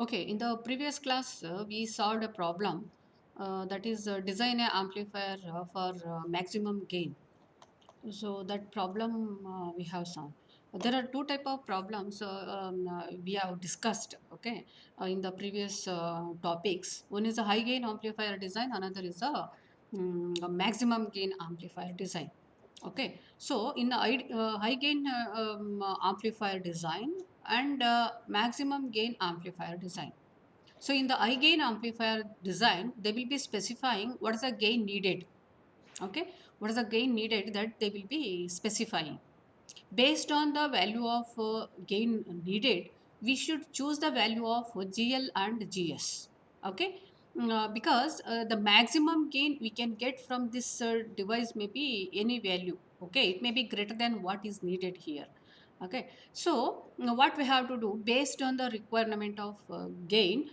Okay, in the previous class, we solved a problem that is design a amplifier for maximum gain. So that problem we have solved. There are two type of problems we have discussed. Okay, in the previous topics. One is a high gain amplifier design. Another is a maximum gain amplifier design. Okay, so in the high gain amplifier design and maximum gain amplifier design. So in the high gain amplifier design, they will be specifying what is the gain needed. Okay, what is the gain needed that they will be specifying. Based on the value of gain needed, we should choose the value of GL and GS. Okay, because the maximum gain we can get from this device may be any value. Okay, it may be greater than what is needed here. Okay, so what we have to do based on the requirement of gain,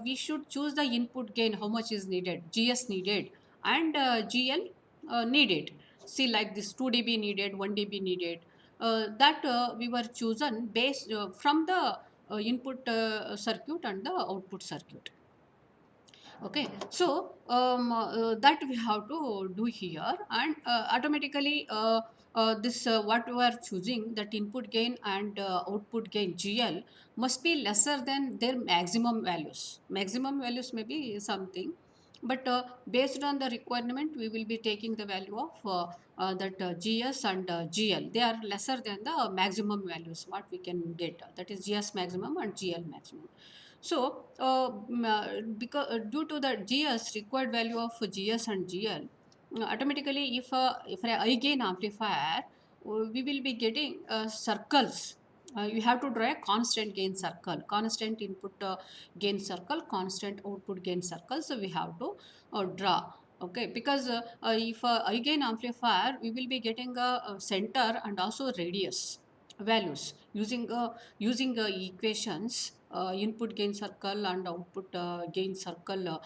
we should choose the input gain, how much is needed, GS needed and GL needed. See, like this 2 dB needed, 1 dB needed, that we were chosen based from the input circuit and the output circuit. Okay, so that we have to do here, and automatically this what we are choosing, that input gain and output gain GL must be lesser than their maximum values. Maximum values may be something, but based on the requirement we will be taking the value of that GS and GL. They are lesser than the maximum values what we can get, that is GS maximum and GL maximum. So, because due to the GS required value of GS and GL, automatically if a high gain amplifier, we will be getting circles. You have to draw a constant gain circle, constant input gain circle, constant output gain circle. So we have to draw. Okay, because if a high gain amplifier, we will be getting a center and also radius values using equations, input gain circle and output gain circle,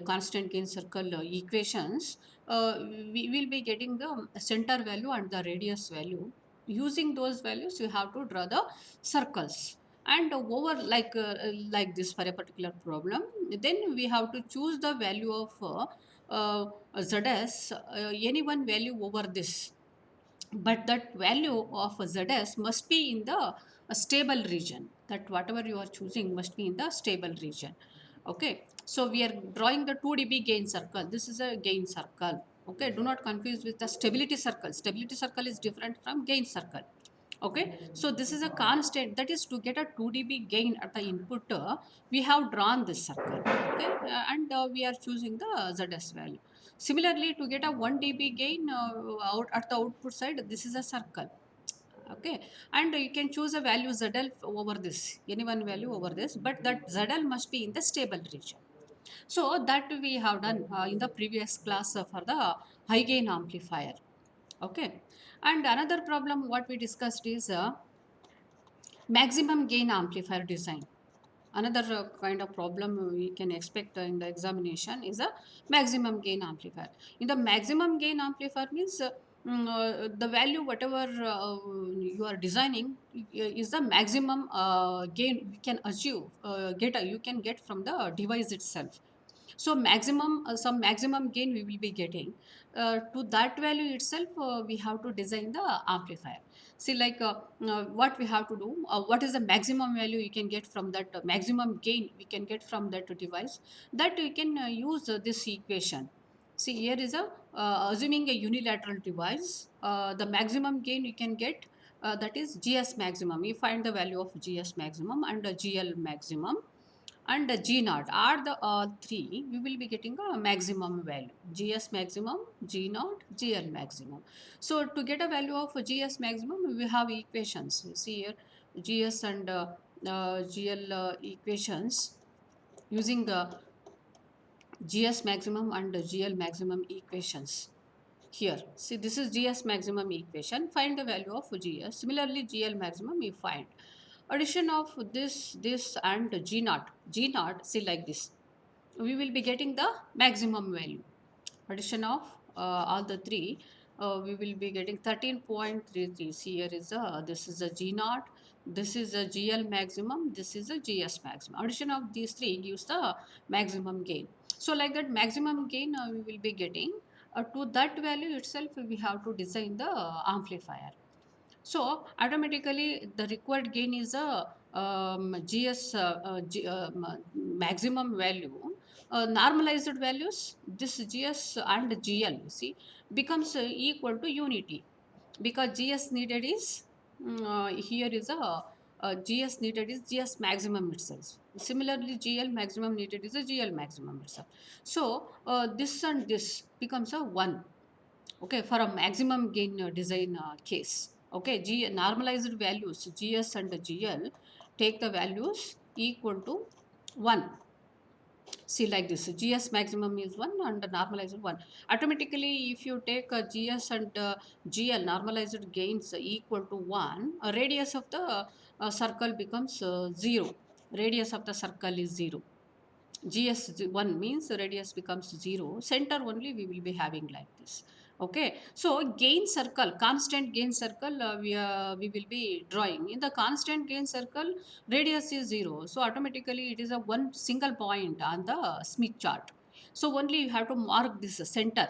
constant gain circle equations. We will be getting the center value and the radius value. Using those values, you have to draw the circles. And over like this for a particular problem, then we have to choose the value of ZS, any one value over this, but that value of ZS must be in the stable region. That whatever you are choosing must be in the stable region. Okay, so we are drawing the 2 dB gain circle. This is a gain circle. Okay, do not confuse with the stability circle. Stability circle is different from gain circle. Okay, so this is a constant, that is to get a 2 dB gain at the input, we have drawn this circle. Okay, and we are choosing the ZS value. Similarly, to get a 1 dB gain out at the output side, this is a circle. Okay, and you can choose a value ZL over this, any one value over this, but that ZL must be in the stable region. So that we have done in the previous class for the high gain amplifier. Okay, and another problem what we discussed is maximum gain amplifier design. Another kind of problem we can expect in the examination is a maximum gain amplifier. In the maximum gain amplifier means the value whatever you are designing is the maximum gain we can achieve, you can get from the device itself. So maximum, some maximum gain we will be getting. To that value itself, we have to design the amplifier. See, like what we have to do, what is the maximum value you can get from that, maximum gain we can get from that device, that we can use this equation. See, here is a assuming a unilateral device, the maximum gain you can get, that is GS maximum. You find the value of GS maximum and GL maximum and G naught are the three, we will be getting a maximum value. GS maximum, G naught, GL maximum. So to get a value of GS maximum, we have equations. You see here, GS and GL equations using GS maximum and GL maximum equations. Here, see, this is GS maximum equation. Find the value of GS. Similarly, GL maximum you find. Addition of this and G naught. G naught, see, like this. We will be getting the maximum value. Addition of all the three, we will be getting 13.33. See, here is this is a G naught. This is a GL maximum, this is a GS maximum. Addition of these three gives the maximum gain. So like that maximum gain we will be getting. To that value itself we have to design the amplifier. So automatically the required gain is a GS maximum value. Normalized values, this GS and GL, see, becomes equal to unity, because GS needed is here is a GS needed is GS maximum itself. Similarly, GL maximum needed is a GL maximum itself. So this and this becomes a 1. Okay, for a maximum gain design case. Okay, normalized values GS and GL take the values equal to 1. See like this, GS maximum is 1 and normalized 1. Automatically if you take a GS and GL normalized gains equal to 1, radius of the circle becomes 0. Radius of the circle is 0. GS 1 means radius becomes 0. Center only we will be having like this. Okay, so gain circle, constant gain circle, we will be drawing. In the constant gain circle, radius is 0, so automatically it is a one single point on the Smith chart. So only you have to mark this center.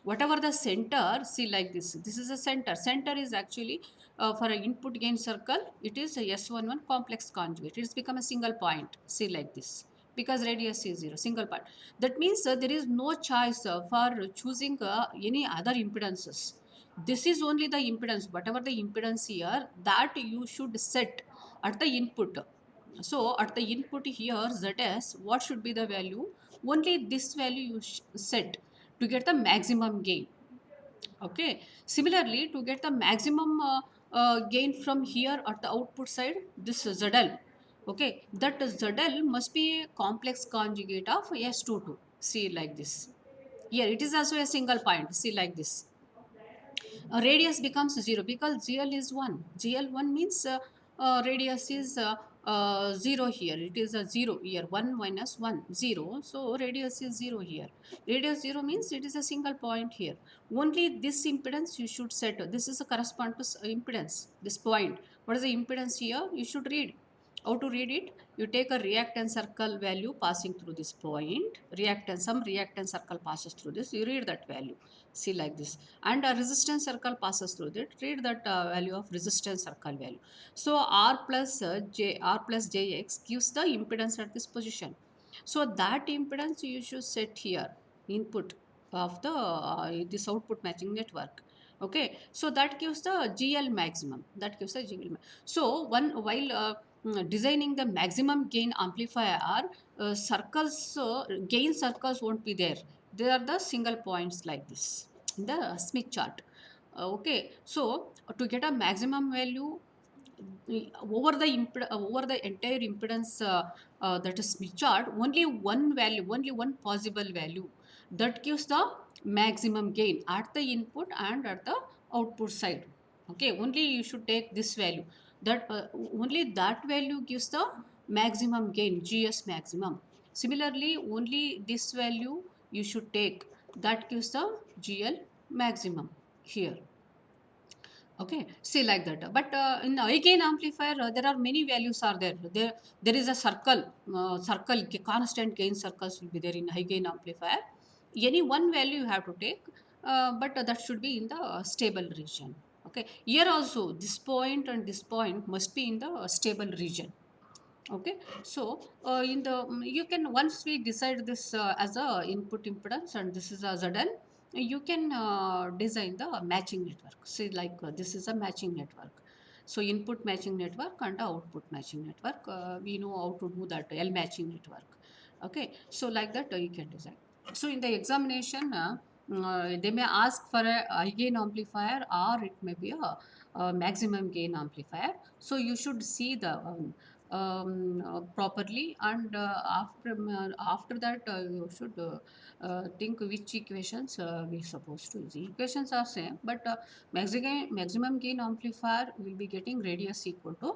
Whatever the center, see like this is a center is actually for an input gain circle, it is a S11 complex conjugate. It's become a single point, see like this, because radius is 0, single point. That means there is no choice for choosing any other impedances. This is only the impedance, whatever the impedance here, that you should set at the input. So at the input here, ZS, what should be the value? Only this value you set to get the maximum gain. Okay, similarly to get the maximum gain from here at the output side, this ZL, okay, that ZL must be a complex conjugate of S22. See like this, here it is also a single point, see like this. Radius becomes 0 because GL is 1. GL1 means radius is 0 here. It is a 0 here. 1 minus 1, 0. So radius is 0 here. Radius 0 means it is a single point here. Only this impedance you should set. This is a correspond to impedance, this point. What is the impedance here? You should read. How to read it? You take a reactance circle value passing through this point. Reactance, some reactance circle passes through this. You read that value. See like this. And a resistance circle passes through it. Read that value of resistance circle value. So R plus Jx gives the impedance at this position. So that impedance you should set here, input of the this output matching network. Okay, so that gives the GL maximum. That gives the GL. So one while designing the maximum gain amplifier, circles, gain circles won't be there. They are the single points like this in the Smith chart. Okay, so to get a maximum value over the over the entire impedance, that is Smith chart, only one value, only one possible value that gives the maximum gain at the input and at the output side. Okay, only you should take this value. That only that value gives the maximum gain, GS maximum. Similarly, only this value you should take, that gives the GL maximum here. Okay, see like that. But in high gain amplifier, there are many values are there. There is a circle, constant gain circles will be there in high gain amplifier. Any one value you have to take, but that should be in the stable region. Okay, here also this point and this point must be in the stable region. Okay, so in the you can, once we decide this as a input impedance and this is a ZL, you can design the matching network. See like this is a matching network. So input matching network and output matching network, we know how to do that L matching network. Okay, so like that you can design. So in the examination, they may ask for a high gain amplifier or it may be a maximum gain amplifier. So you should see the properly, and after that you should think which equations we supposed to use. The equations are same, but maximum gain amplifier will be getting radius equal to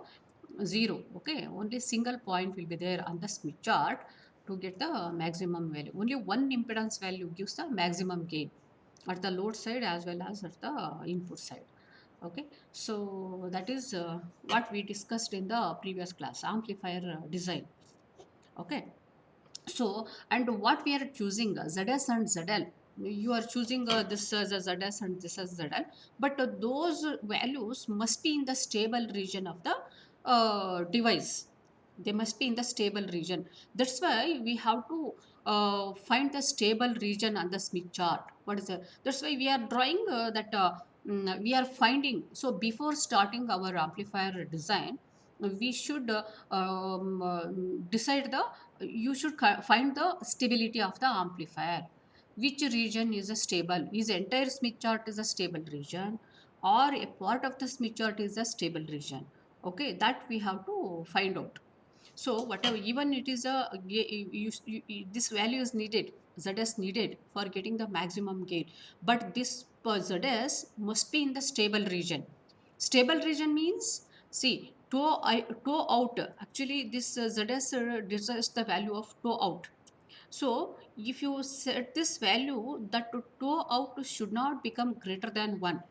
0. Okay, only single point will be there on the Smith chart to get the maximum value. Only one impedance value gives the maximum gain at the load side as well as at the input side. Okay, so that is what we discussed in the previous class, amplifier design. Okay, so and what we are choosing, ZS and ZL, you are choosing this as a ZS and this as ZL, but those values must be in the stable region of the device. They must be in the stable region. That's why we have to find the stable region on the Smith chart. What is that? That's why we are drawing that we are finding. So before starting our amplifier design, we should decide the, you should find the stability of the amplifier. Which region is a stable? Is entire Smith chart is a stable region, or a part of the Smith chart is a stable region? Okay, that we have to find out. So whatever, even it is a this value is needed, ZS needed for getting the maximum gain, but this ZS must be in the stable region. Stable region means, see, toe out. Actually, this ZS decides the value of toe out. So if you set this value, that toe out should not become greater than 1.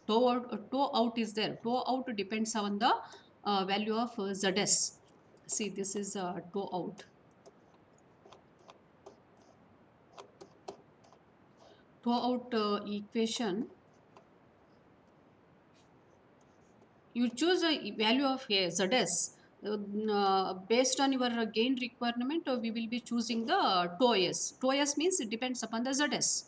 Toe out is there. Toe out depends on the value of ZS. See, this is toe out. Toe out equation, you choose a value of ZS. Based on your gain requirement, we will be choosing the TOS. TOS means it depends upon the ZS.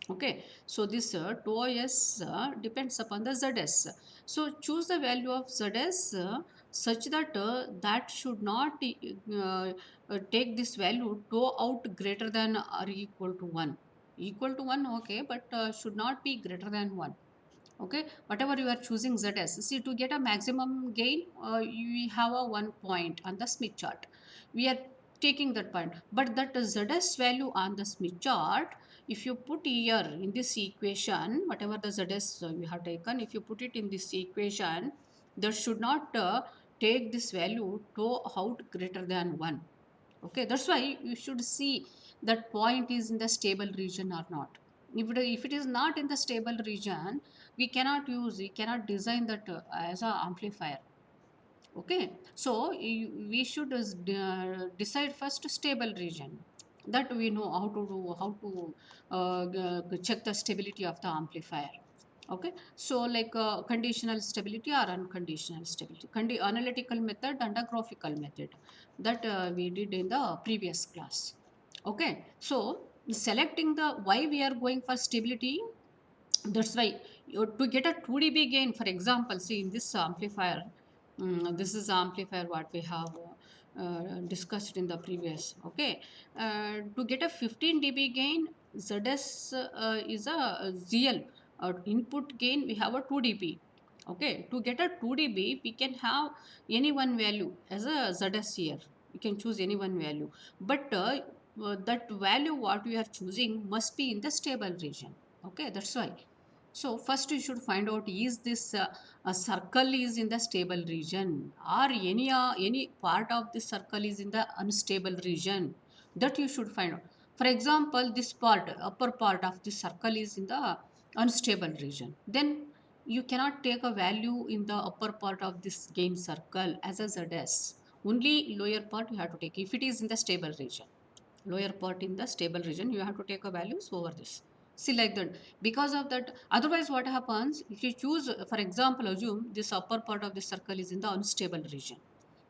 Okay, so this TOS depends upon the ZS. So choose the value of ZS such that that should not take this value toe out greater than or equal to 1. Equal to 1, okay, but should not be greater than 1. Okay, whatever you are choosing ZS, see, to get a maximum gain, you have a 1 point on the Smith chart. We are taking that point, but that ZS value on the Smith chart, if you put here in this equation, whatever the ZS you have taken, if you put it in this equation, that should not take this value to out greater than 1. Okay, that's why you should see that point is in the stable region or not. If it is not in the stable region, we cannot design that as a amplifier. Okay, so we should decide first stable region, that we know how to do, how to check the stability of the amplifier. Okay, so like conditional stability or unconditional stability, analytical method and a graphical method, that we did in the previous class. Okay, so selecting the why we are going for stability, that's why to get a 2 dB gain, for example, see in this amplifier, this is amplifier what we have discussed in the previous. Okay, to get a 15 dB gain, ZS is a ZL input gain, we have a 2 dB. Okay, to get a 2 dB, we can have any one value as a ZS here. We can choose any one value, but that value what we are choosing must be in the stable region. Okay, that's why. So first you should find out, is this a circle is in the stable region, or any part of this circle is in the unstable region, that you should find out. For example, this part, upper part of the circle is in the unstable region, then you cannot take a value in the upper part of this gain circle as a ZS. Only lower part you have to take if it is in the stable region. Lower part in the stable region, you have to take a values over this. See, like that. Because of that, otherwise what happens, if you choose, for example, assume this upper part of the circle is in the unstable region.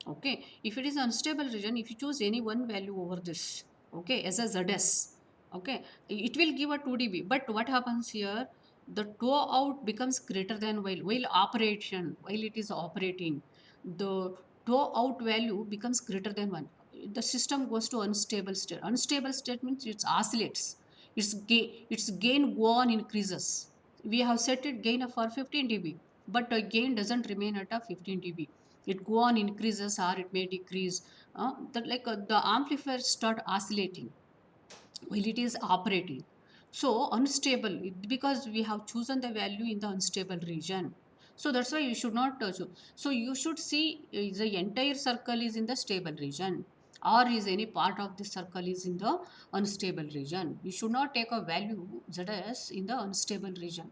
Okay, if it is unstable region, if you choose any one value over this, okay, as a ZS, okay, it will give a 2 dB. But what happens here, the toe out becomes greater than while it is operating, the toe out value becomes greater than 1. The system goes to unstable state. Unstable state means it oscillates. Its gain go on increases. We have set it gain for 15 dB, but gain doesn't remain at a 15 dB. It go on increases or it may decrease. The amplifier start oscillating while it is operating. So unstable, because we have chosen the value in the unstable region. So that's why you should not touch. So you should see, is the entire circle is in the stable region, or is any part of the circle is in the unstable region. You should not take a value ZS in the unstable region.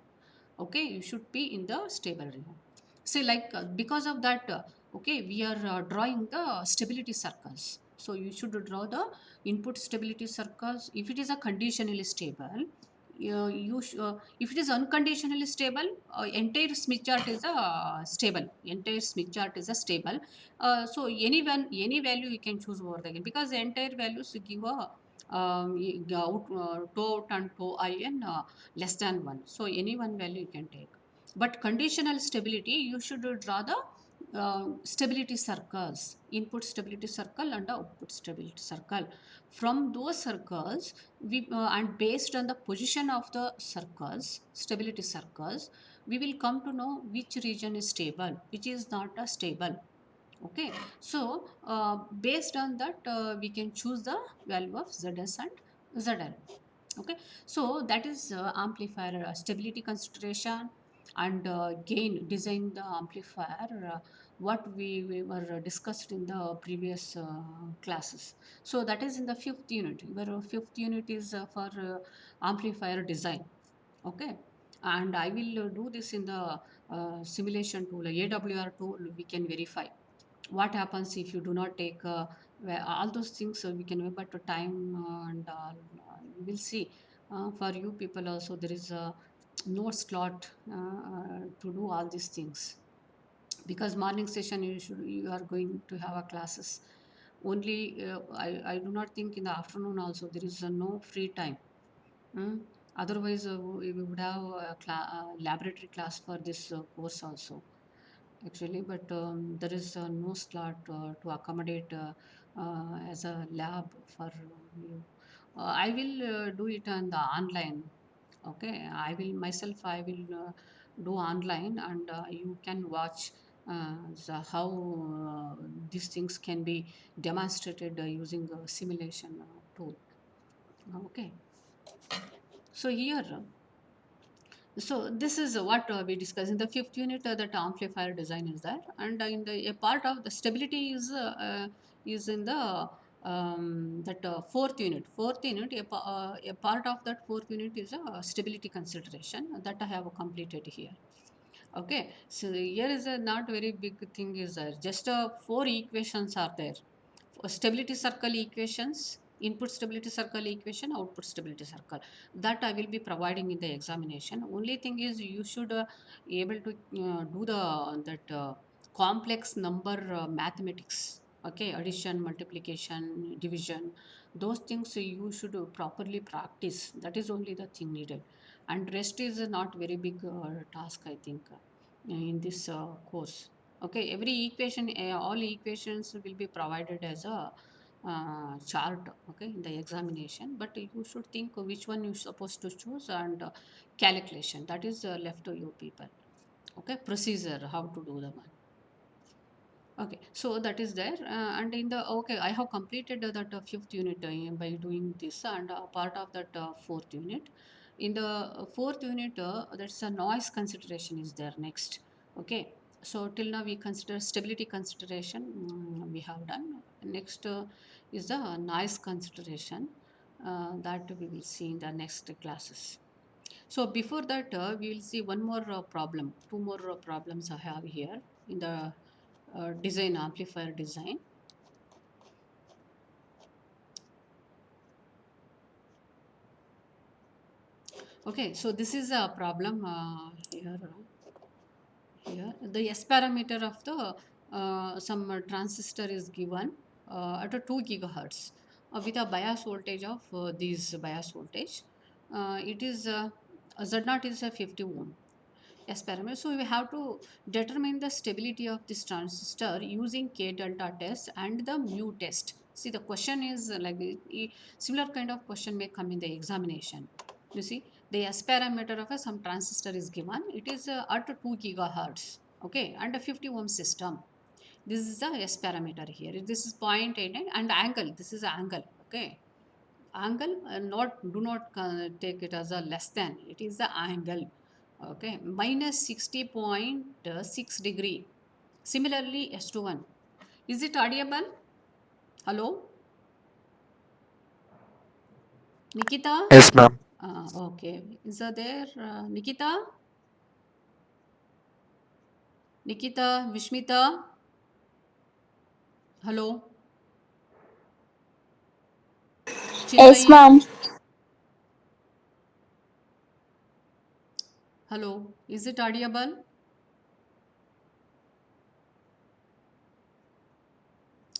Okay, you should be in the stable region. See, like because of that, okay, we are drawing the stability circles. So you should draw the input stability circles. If it is a conditionally stable, if it is unconditionally stable, entire Smith chart is a stable. Entire Smith chart is a stable. So any value you can choose over again, because the entire values give a out, tau out and tau in less than 1. So any one value you can take. But conditional stability, you should draw the stability circles, input stability circle and the output stability circle. From those circles, and based on the position of the circles, stability circles, we will come to know which region is stable, which is not a stable. Okay, so based on that, we can choose the value of ZS and ZL. Okay, so that is amplifier stability consideration and gain design the amplifier, what we were discussed in the previous classes. So that is in the fifth unit, where fifth unit is for amplifier design. Okay, and I will do this in the simulation tool, AWR tool. We can verify what happens if you do not take all those things. We can, but time and we will see. For you people also, there is no slot to do all these things, because morning session you are going to have a classes only. I do not think in the afternoon also there is no free time. Mm. Otherwise, we would have a laboratory class for this course also, actually. But there is no slot to accommodate as a lab for you. I will do it on the online. Okay, I will myself. I will do online, and you can watch how these things can be demonstrated using a simulation tool. Okay, so here. So this is what we discussed in the fifth unit. That amplifier design is there, and in the a part of the stability is in the that fourth unit. Fourth unit, a part of that fourth unit is a stability consideration that I have completed here. Okay, so here is a not very big thing is there. Just four equations are there. Stability circle equations, input stability circle equation, output stability circle. That I will be providing in the examination. Only thing is you should able to do the that complex number mathematics. Okay, addition, multiplication, division. Those things you should properly practice. That is only the thing needed, and rest is not very big task, I think, in this course. Okay, every equation, all equations will be provided as a chart, okay, in the examination. But you should think which one you're supposed to choose, and calculation, that is left to you people. Okay, procedure, how to do the one. Okay, so that is there, and in the, okay, I have completed that fifth unit by doing this, and part of that fourth unit. In the fourth unit, that's a noise consideration is there next. Okay, so till now we consider stability consideration, we have done. Next is the noise consideration, that we will see in the next classes. So before that, we will see one more problem, two more problems I have here in the design, amplifier design. Okay, so this is a problem here. The S parameter of the some transistor is given at a 2 gigahertz with a bias voltage of these bias voltage. It is Z0 is a 50 ohm. S parameter. So we have to determine the stability of this transistor using K delta test and the mu test. See, the question is like similar kind of question may come in the examination. You see, the S parameter of some transistor is given. It is at 2 gigahertz. Okay, and a 50 ohm system. This is the S parameter here. This is 0.89 and angle. This is angle. Okay, angle, not do not take it as a less than. It is the angle. Okay, minus 60.6 degree. Similarly, S21. Is it audible? Hello, Nikita? Yes, ma'am. Okay. Is there Nikita? Nikita, Vishmita, hello. Yes, Chinmay, ma'am. hello. Is it audible?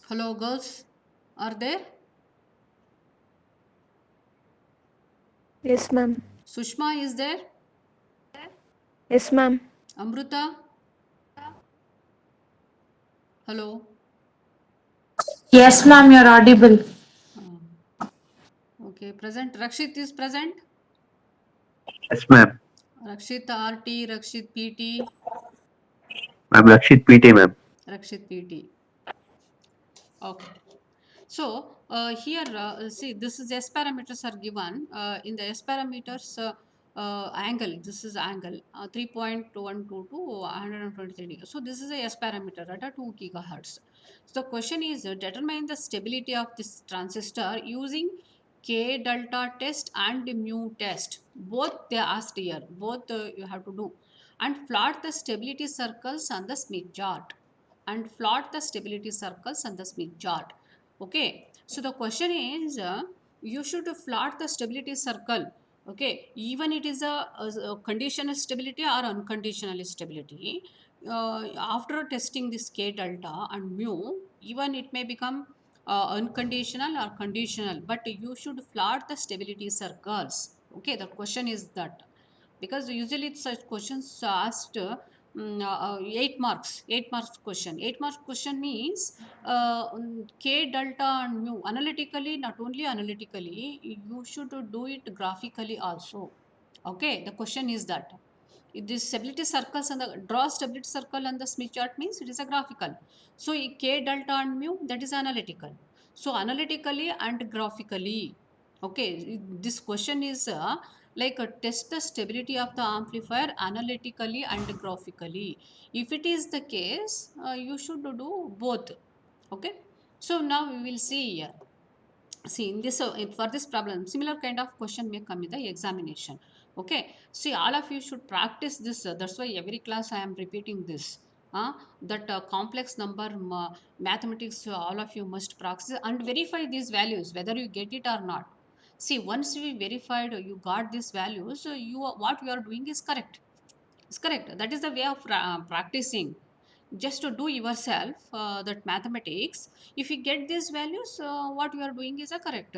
Hello, girls. Are there? Yes, ma'am. Sushma is there? Yes, ma'am. Amruta, hello. Yes, ma'am, you're audible. Uh, okay, present. Rakshit is present. Yes, ma'am. Rakshit RT, Rakshit PT, I'm Rakshit PT, ma'am. Rakshit PT. Okay. So here, see, this is S parameters are given. In the S parameters angle, this is angle 3.122 to 123 degrees. So this is a S parameter at a 2 gigahertz. So the question is determine the stability of this transistor using K delta test and mu test. Both they asked here. Both you have to do. And plot the stability circles on the Smith chart. And plot the stability circles on the Smith chart. Okay, so the question is you should plot the stability circle. Okay, even it is a conditional stability or unconditional stability. After testing this K delta and mu, even it may become unconditional or conditional, but you should plot the stability circles. Okay, the question is that because usually such questions asked 8 marks, 8 marks question. 8 marks question means K delta and mu analytically, not only analytically, you should do it graphically also. Okay, the question is that if this stability circles and the draw stability circle on the Smith chart means it is a graphical. So K delta and mu, that is analytical. So analytically and graphically. Okay, this question is like test the stability of the amplifier analytically and graphically. If it is the case, you should do both. Okay, so now we will see here. See in this for this problem, similar kind of question may come in the examination. Okay, see all of you should practice this. That's why every class I am repeating this. That complex number mathematics, all of you must practice and verify these values whether you get it or not. See, once we verified you got these values, you what you are doing is correct. It's correct. That is the way of practicing. Just to do yourself that mathematics. If you get these values, what you are doing is a correct.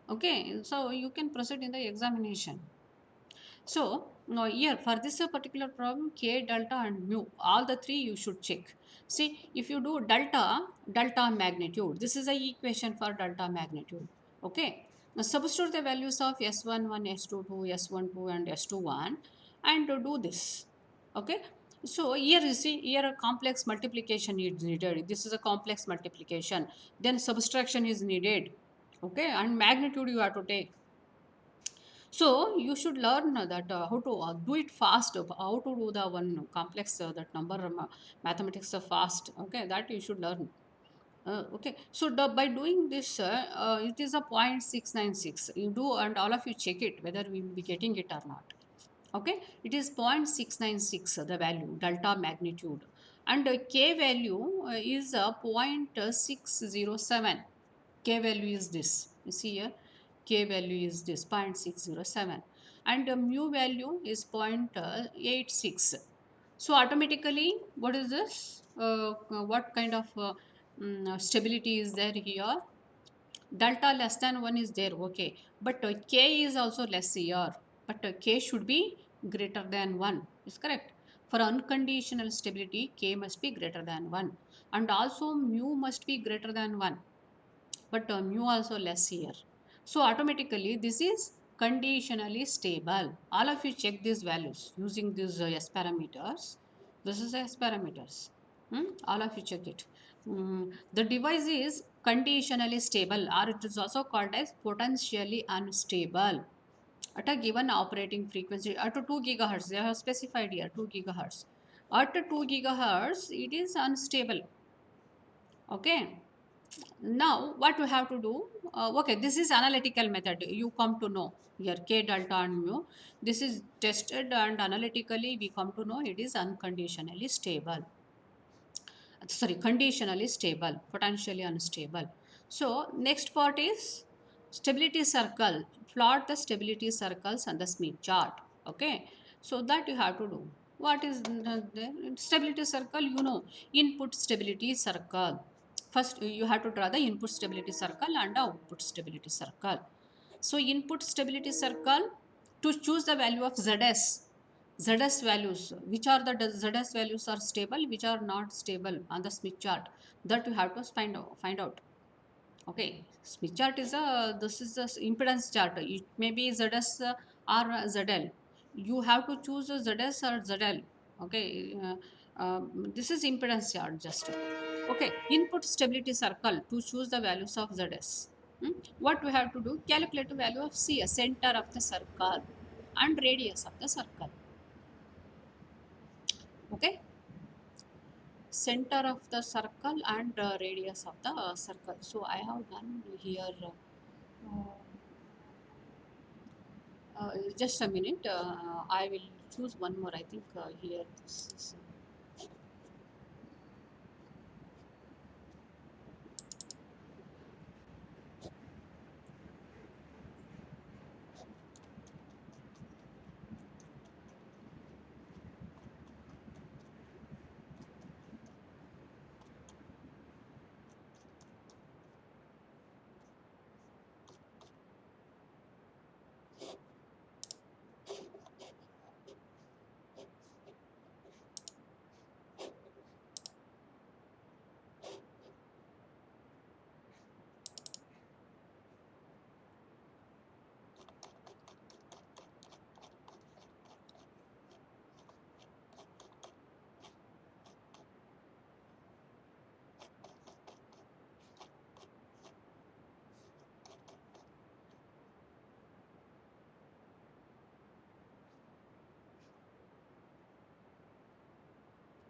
Okay, so you can proceed in the examination. So now here for this particular problem, K, delta and mu, all the three you should check. See, if you do delta magnitude, this is a equation for delta magnitude. Okay. Now substitute the values of S11, S22, S12 and S21 and do this. Okay. So here you see, here a complex multiplication is needed. This is a complex multiplication. Then subtraction is needed. Okay. And magnitude you have to take. So you should learn that how to do it fast, how to do the one complex that number mathematics fast. Okay, that you should learn. Okay, so by doing this, it is a 0.696. You do, and all of you check it whether we will be getting it or not. Okay, it is 0.696 the value delta magnitude, and k value is 0.607. K value is this. You see here, K value is this 0.607 and mu value is 0.86. So automatically, what is this? What kind of stability is there here? Delta less than 1 is there, okay. But K is also less here. But K should be greater than 1. Is correct. For unconditional stability, K must be greater than 1. And also mu must be greater than 1, but mu also less here. So automatically this is conditionally stable. All of you check these values using these S parameters. This is S parameters. All of you check it. The device is conditionally stable, or it is also called as potentially unstable at a given operating frequency at 2 gigahertz. They have specified here 2 gigahertz. At 2 gigahertz, it is unstable. Okay, now what you have to do, okay, this is analytical method you come to know here K delta and mu. This is tested and analytically we come to know it is unconditionally stable. sorry, conditionally stable, potentially unstable. So next part is stability circle. Plot the stability circles on the Smith chart. Okay, so that you have to do. What is the stability circle? You know, input stability circle. First, you have to draw the input stability circle and the output stability circle. So input stability circle, to choose the value of ZS values, which are the ZS values are stable, which are not stable on the Smith chart, that you have to find out. Okay, Smith chart is this is the impedance chart. It may be ZS or ZL. You have to choose a ZS or ZL. Okay, this is impedance chart just. Okay, input stability circle, to choose the values of ZS. What we have to do? Calculate the value of CS, center of the circle, and radius of the circle. Okay, center of the circle and radius of the circle. So I have done here. Just a minute. I will choose one more. I think here this is.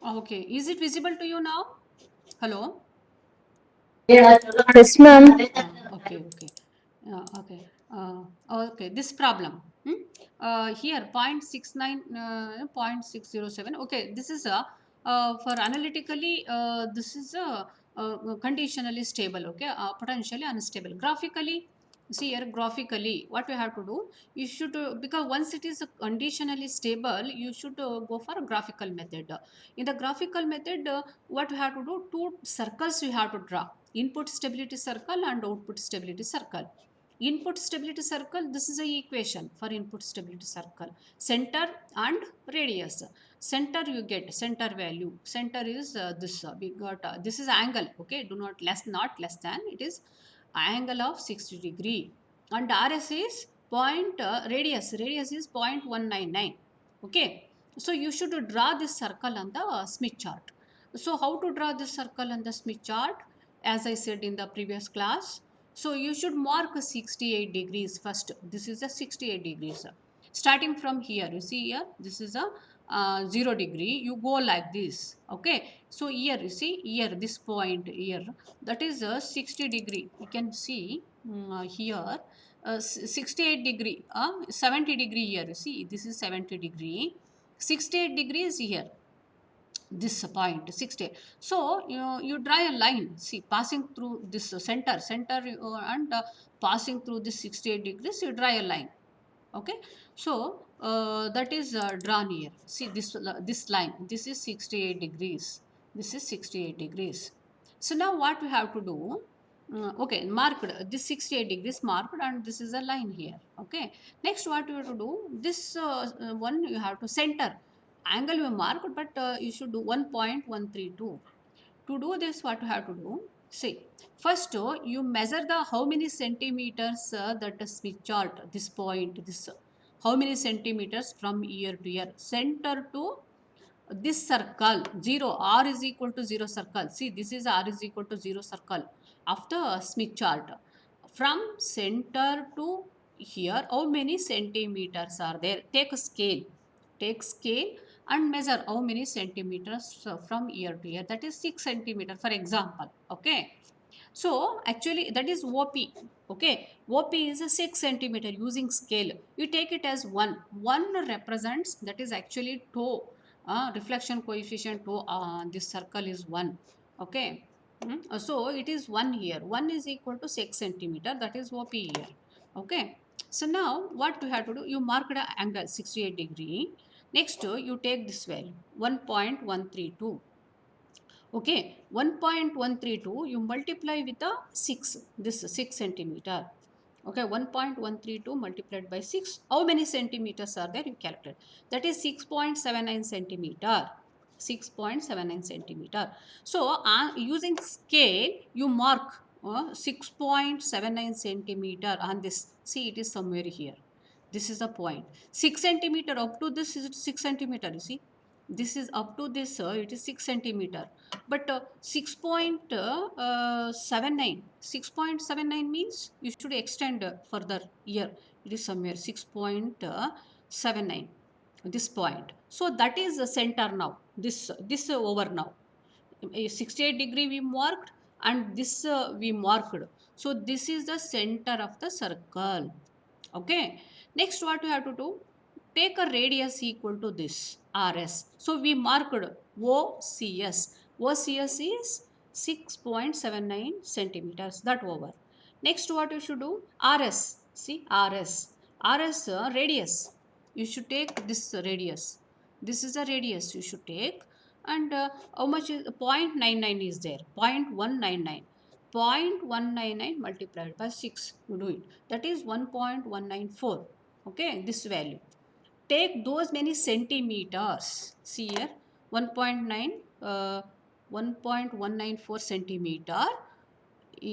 Okay, is it visible to you now? Hello. Yes, ma'am. Okay. Okay. Okay. This problem. Here 0.69, 0.607. Okay. This is a for analytically. This is a conditionally stable. Okay. Potentially unstable. Graphically. See here, graphically, what we have to do, you should, because once it is conditionally stable, you should go for a graphical method. In the graphical method, what we have to do, two circles we have to draw: input stability circle and output stability circle. Input stability circle, this is a equation for input stability circle: center and radius. Center, you get center value. Center is this, we got this is angle. Okay, do not less, not less than, it is angle of 60 degree. And RS is point, radius is 0.199. Okay, so you should draw this circle on the Smith chart. So how to draw this circle on the Smith chart? As I said in the previous class, so you should mark 68 degrees first. This is a 68 degrees. Starting from here, you see here, this is a 0 degree. You go like this. Okay, so here you see here, this point here, that is a 60 degree. You can see here 68 degree, 70 degree here. You see, this is 70 degree. 68 degrees here, this point 60. So you draw a line, see, passing through this center and passing through this 68 degrees, you draw a line. Okay, so that is drawn here. See this line, this is 68 degrees, this is 68 degrees. So now what we have to do, okay, marked this 68 degrees marked, and this is a line here. Okay, next what you have to do, this one you have to center angle you mark, but you should do 1.132. To do this, what you have to do, see, first you measure the how many centimeters that Smith chart, this point, this how many centimeters from ear to ear, center to this circle, 0, R is equal to 0 circle. See, this is R is equal to 0 circle of the Smith chart. From center to here, how many centimeters are there? Take a scale. Take scale and measure how many centimeters from ear to ear. That is 6 centimeter, for example. Okay. So actually that is OP. Okay, OP is a 6 centimeter using scale. You take it as 1. 1 represents, that is actually toe. Reflection coefficient toe, this circle is 1. Okay. So it is 1 here. 1 is equal to 6 centimeter. That is OP here. Okay. So now what you have to do? You mark the angle 68 degree. Next, you take this value 1.132. Okay, 1.132 you multiply with the 6, this 6 centimeter. Okay, 1.132 multiplied by 6. How many centimeters are there? You calculate. That is 6.79 centimeter. 6.79 centimeter. So, using scale, you mark 6.79 centimeter on this. See, it is somewhere here. This is the point. 6 centimeter up to this is 6 centimeter. You see, this is up to this. It is 6 centimeter. But 6.79 means you should extend further here. It is somewhere 6.79, this point. So that is the center now. This over now. 68 degree we marked, and this we marked. So this is the center of the circle. Okay. Next, what you have to do? Take a radius equal to this RS. So we marked OCS. OCS is 6.79 centimeters. That over. Next, what you should do? RS. See, RS. RS radius. You should take this radius. This is the radius you should take. And how much is 0.99 is there? 0.199. 0.199 multiplied by 6. You do it. That is 1.194. Okay, this value. Take those many centimeters. See here, 1.9, 1.194 centimeter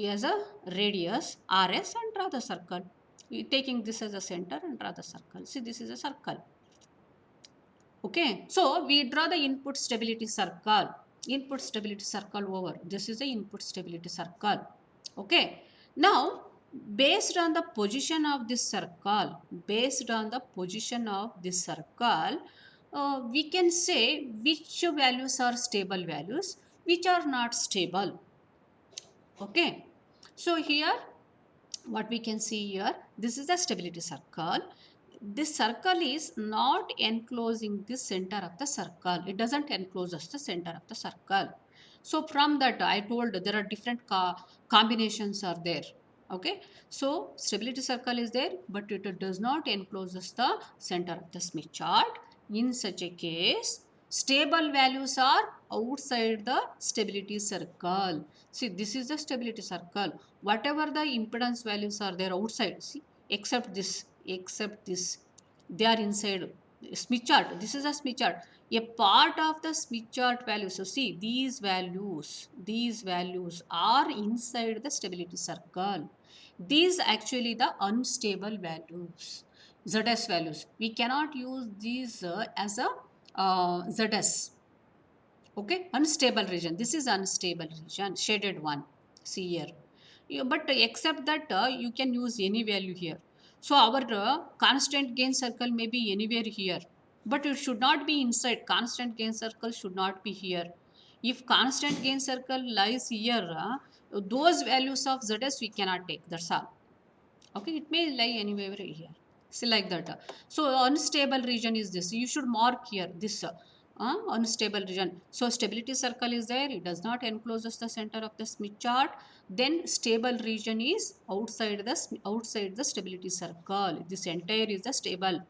as a radius RS, and draw the circle. Taking this as a center and draw the circle. See, this is a circle. Okay, so we draw the input stability circle. Input stability circle over. This is the input stability circle. Okay, now based on the position of this circle, we can say which values are stable values, which are not stable. Okay, so here what we can see here, this is the stability circle. This circle is not enclosing the center of the circle. It doesn't enclose us the center of the circle. So from that, I told there are different combinations are there. Okay, so stability circle is there, but it does not enclose us the center of the Smith chart. In such a case, stable values are outside the stability circle. See, this is the stability circle. Whatever the impedance values are there outside, see, except this, they are inside Smith chart. This is a Smith chart. A part of the Smith chart value. So see, these values are inside the stability circle. These actually the unstable values, ZS values. We cannot use these as a ZS. Okay, unstable region. This is unstable region, shaded one. See here. But except that you can use any value here. So our constant gain circle may be anywhere here, but it should not be inside. Constant gain circle should not be here. If constant gain circle lies here, those values of ZS we cannot take. That's all. Okay, it may lie anywhere here. See, like that. So unstable region is this. You should mark here this unstable region. So stability circle is there. It does not enclose the center of the Smith chart. Then stable region is outside the stability circle. This entire is the stable.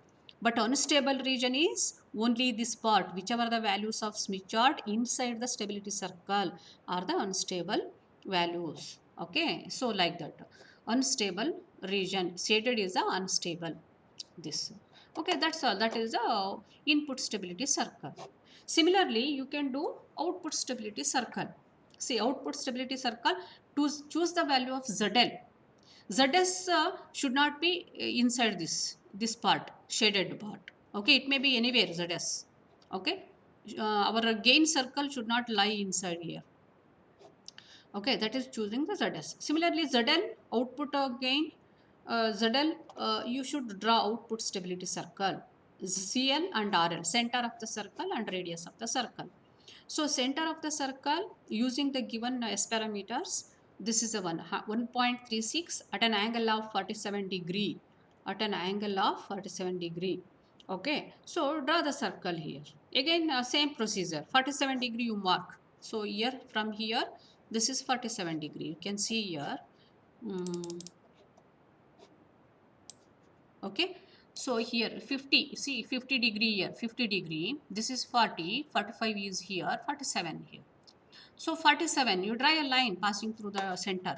But unstable region is only this part. Whichever the values of Smith chart inside the stability circle are the unstable values. Okay, so like that. Unstable region shaded is the unstable. This. Okay, that's all. That is the input stability circle. Similarly, you can do output stability circle. See, output stability circle, to choose the value of ZL. ZS should not be inside this part, shaded part. Okay, it may be anywhere ZS. Okay, our gain circle should not lie inside here. Okay, that is choosing the ZS. Similarly, ZL output gain, ZL you should draw output stability circle. CL and RL, center of the circle and radius of the circle. So center of the circle using the given S parameters, this is a 1.36 at an angle of 47 degree. At an angle of 47 degree. Okay, so draw the circle here. Again, same procedure. 47 degree you mark. So here, from here, this is 47 degree. You can see here. Okay. So here 50, see 50 degree here, 50 degree. This is 40, 45 is here, 47 here. So 47, you draw a line passing through the center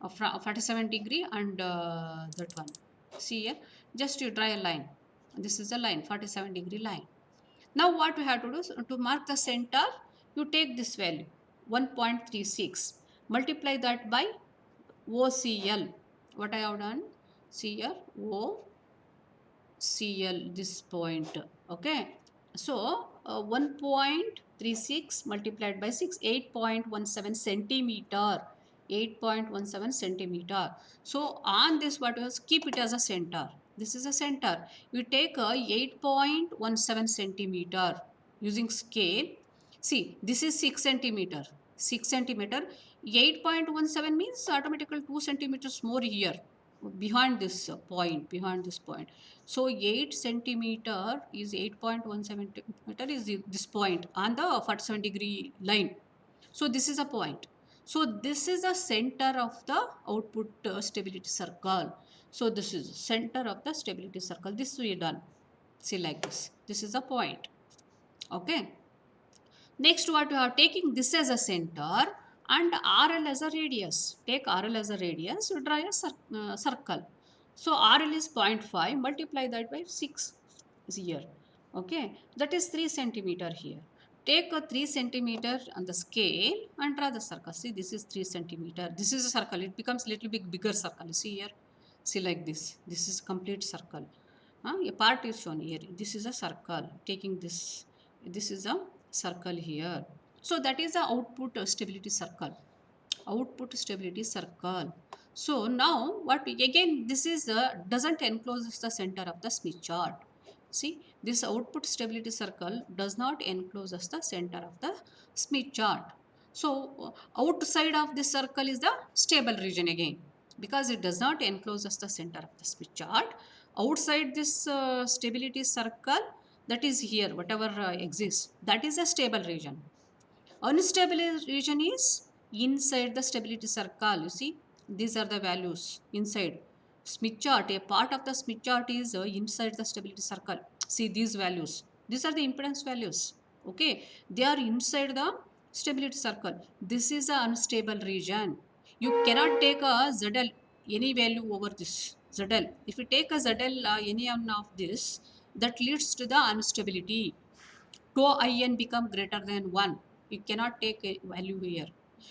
of 47 degree and that one. See here, just you draw a line. This is a line, 47 degree line. Now what we have to do, to mark the center, you take this value, 1.36, multiply that by OCL. What I have done, see here, OCL, this point, okay. So 1.36 multiplied by 6, 8.17 centimeter, 8.17 centimeter. So on this, what was, keep it as a center. This is a center. You take a 8.17 centimeter using scale. See, this is 6 centimeter. 6 centimeter. 8.17 means automatically 2 centimeters more here behind this point, behind this point. So 8 centimeter is 8.1 centimeter is this point on the 47 degree line. So this is a point. So this is the center of the output stability circle. So this is center of the stability circle. This we done. See, like this. This is a point. Okay. Next, what you are taking this as a center and RL as a radius. Take RL as a radius, you draw a circle. So RL is 0.5, multiply that by 6 is here. Okay, that is 3 centimeter here. Take a 3 centimeter on the scale and draw the circle. See, this is 3 centimeter. This is a circle. It becomes little bit bigger circle. See here. See, like this. This is complete circle. A part is shown here. This is a circle. Taking this. This is a circle here. So that is the output stability circle. Output stability circle. So now what again, this is doesn't enclose the center of the Smith chart. See, this output stability circle does not enclose the center of the Smith chart. So outside of this circle is the stable region again, because it does not enclose the center of the Smith chart. Outside this stability circle, that is here, whatever exists, that is a stable region. Unstable region is inside the stability circle. You see, these are the values inside Smith chart. A part of the Smith chart is inside the stability circle. See these values. These are the impedance values. Okay, they are inside the stability circle. This is an unstable region. You cannot take a ZL any value over this ZL. If you take a ZL any one of this, that leads to the instability. Tau in become greater than 1. You cannot take a value here.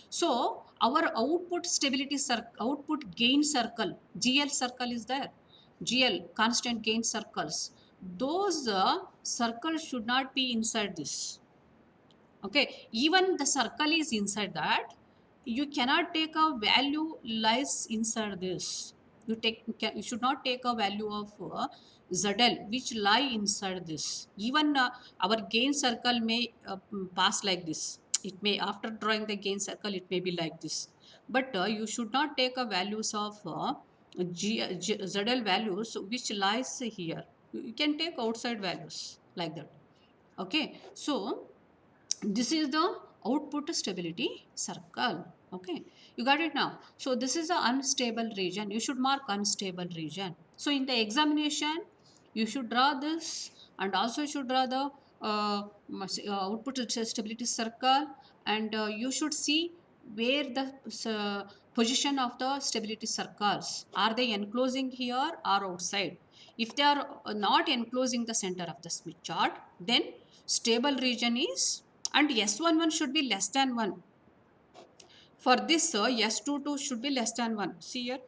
So our output stability circle, output gain circle, GL circle is there. GL, constant gain circles. Those circles should not be inside this. Okay, even the circle is inside that, you cannot take a value lies inside this. You should not take a value of ZL which lie inside this. Even our gain circle may pass like this. It may, after drawing the gain circle, it may be like this. But you should not take a values of ZL values which lies here. You can take outside values like that. Okay, so this is the output stability circle. Okay, you got it now. So this is the unstable region. You should mark unstable region. So in the examination, you should draw this, and also you should draw the output stability circle, and you should see where the position of the stability circles, are they enclosing here or outside. If they are not enclosing the center of the Smith chart, then stable region is, and S11 should be less than 1. For this, S22 should be less than 1. See here.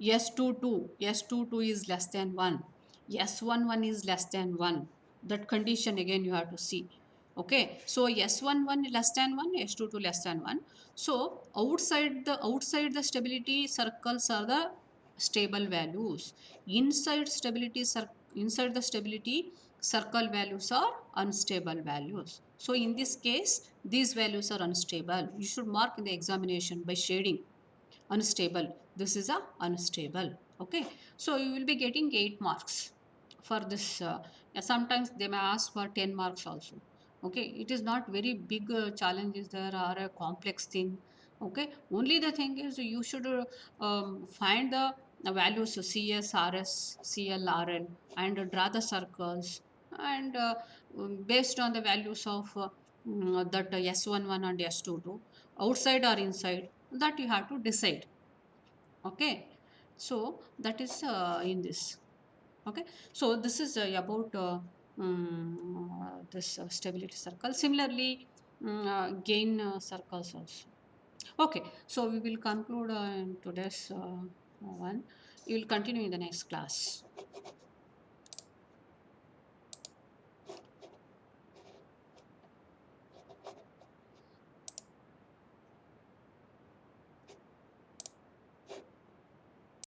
S22 is less than 1. S11 is less than 1. That condition again you have to see. Okay, so S11 less than 1, S22 less than 1. So outside the stability circles are the stable values. Inside the stability circle values are unstable values. So in this case, these values are unstable. You should mark in the examination by shading. Unstable. This is a unstable. Okay. So you will be getting 8 marks for this. Sometimes they may ask for 10 marks also. Okay, it is not very big challenges there or a complex thing. Okay, only the thing is you should find the values of cs, rs, cl, rl, and draw the circles, and based on the values of that s11 and s22, outside or inside, that you have to decide. Okay, so that is in this. Okay, so this is about this stability circle. Similarly, gain circles also. Okay, so we will conclude in today's one. We will continue in the next class.